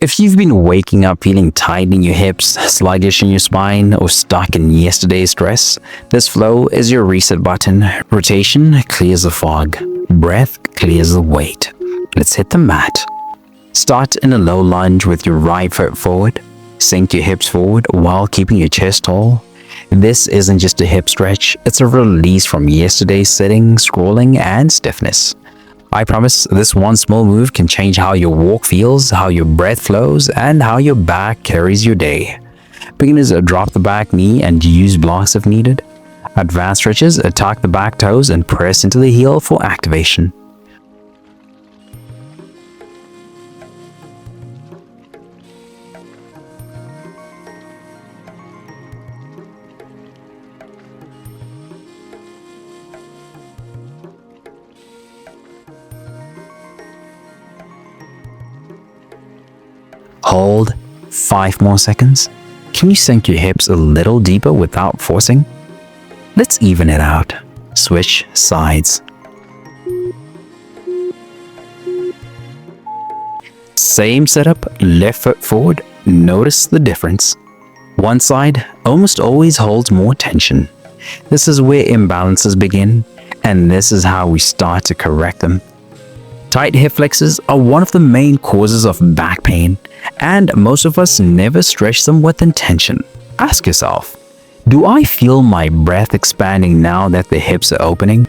If you've been waking up feeling tight in your hips, sluggish in your spine, or stuck in yesterday's stress, this flow is your reset button. Rotation clears the fog. Breath clears the weight. Let's hit the mat. Start in a low lunge with your right foot forward. Sink your hips forward while keeping your chest tall. This isn't just a hip stretch, it's a release from yesterday's sitting, scrolling, and stiffness. I promise this one small move can change how your walk feels, how your breath flows, and how your back carries your day. Beginners drop the back knee and use blocks if needed. Advanced stretches tuck the back toes and press into the heel for activation. Hold 5 more seconds. Can you sink your hips a little deeper without forcing? Let's even it out. Switch sides. Same setup, left foot forward. Notice the difference. One side almost always holds more tension. This is where imbalances begin, and this is how we start to correct them. Tight hip flexors are one of the main causes of back pain, and most of us never stretch them with intention. Ask yourself, do I feel my breath expanding now that the hips are opening?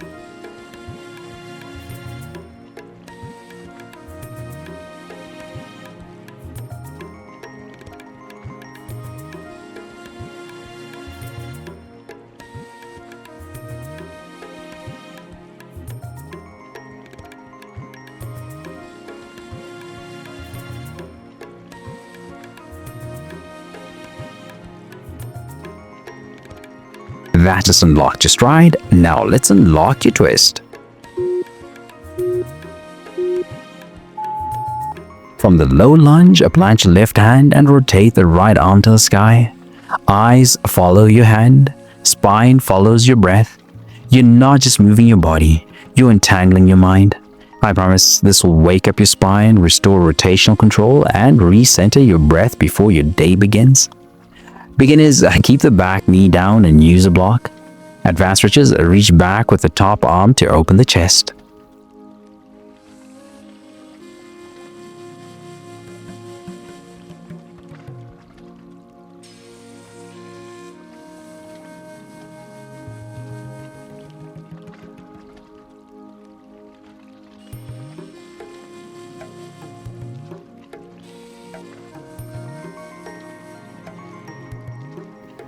That just unlocked your stride. Now let's unlock your twist. From the low lunge, plant your left hand and rotate the right arm to the sky. Eyes follow your hand. Spine follows your breath. You're not just moving your body, you're entangling your mind. I promise this will wake up your spine, restore rotational control, and recenter your breath before your day begins. Beginners, keep the back knee down and use a block. Advanced stretches, reach back with the top arm to open the chest.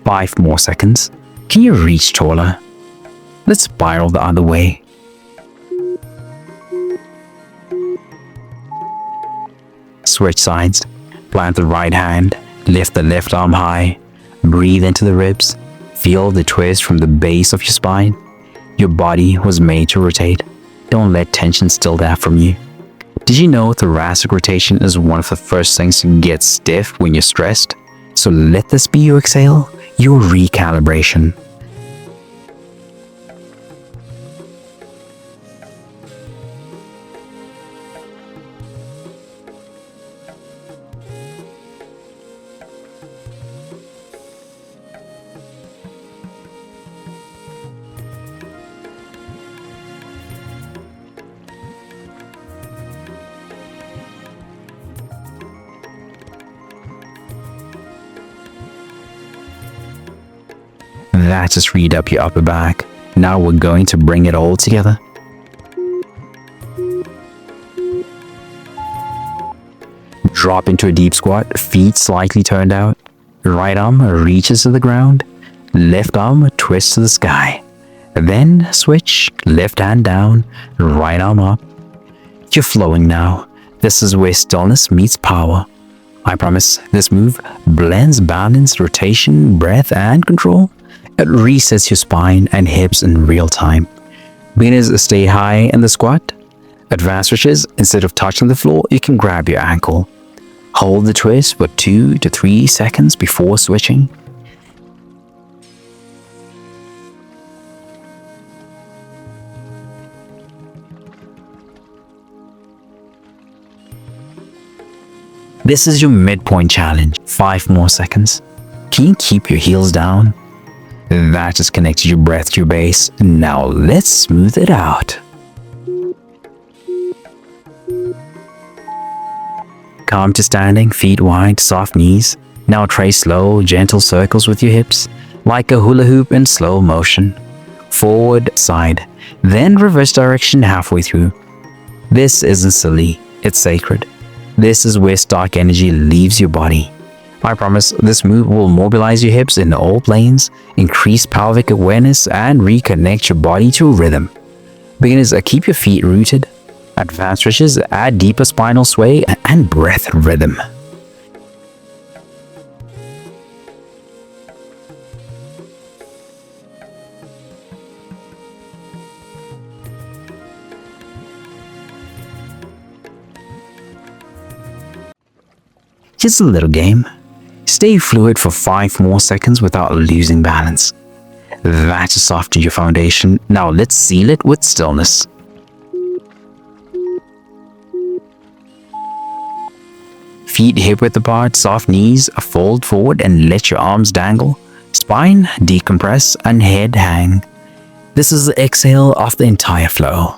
Five more seconds. Can you reach taller? Let's spiral the other way. Switch sides. Plant the right hand. Lift the left arm high. Breathe into the ribs. Feel the twist from the base of your spine. Your body was made to rotate. Don't let tension steal that from you. Did you know thoracic rotation is one of the first things to get stiff when you're stressed? So let this be your exhale, your recalibration. That just freed up your upper back. Now we're going to bring it all together. Drop into a deep squat, feet slightly turned out. Right arm reaches to the ground. Left arm twists to the sky. Then switch, left hand down, right arm up. You're flowing now. This is where stillness meets power. I promise this move blends balance, rotation, breath, and control. It resets your spine and hips in real time. Beginners stay high in the squat. Advanced stretches, instead of touching the floor, you can grab your ankle. Hold the twist for 2 to 3 seconds before switching. This is your midpoint challenge. 5 more seconds. Can you keep your heels down? That just connects your breath to your base. Now let's smooth it out. Calm to standing, feet wide, soft knees. Now trace slow, gentle circles with your hips, like a hula hoop in slow motion. Forward, side, then reverse direction halfway through. This isn't silly, it's sacred. This is where stock energy leaves your body. I promise this move will mobilize your hips in all planes, increase pelvic awareness, and reconnect your body to rhythm. Beginners, keep your feet rooted. Advanced stretches add deeper spinal sway and breath rhythm. Just a little game. Stay fluid for 5 more seconds without losing balance. That just softened your foundation. Now let's seal it with stillness. Feet hip-width apart, soft knees, fold forward and let your arms dangle. Spine decompress and head hang. This is the exhale of the entire flow.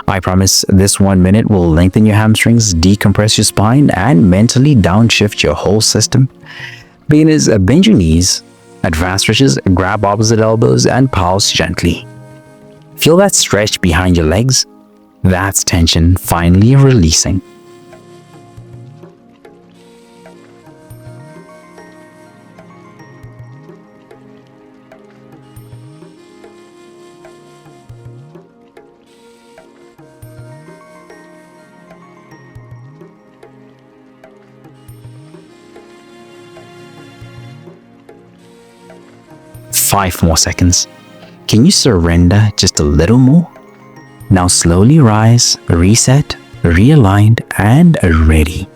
I promise this 1 minute will lengthen your hamstrings, decompress your spine, and mentally downshift your whole system. Beginners, bend your knees. Advanced stretches, grab opposite elbows and pulse gently. Feel that stretch behind your legs? That's tension finally releasing. Five more seconds. Can you surrender just a little more? Now slowly rise, reset, realigned, and ready.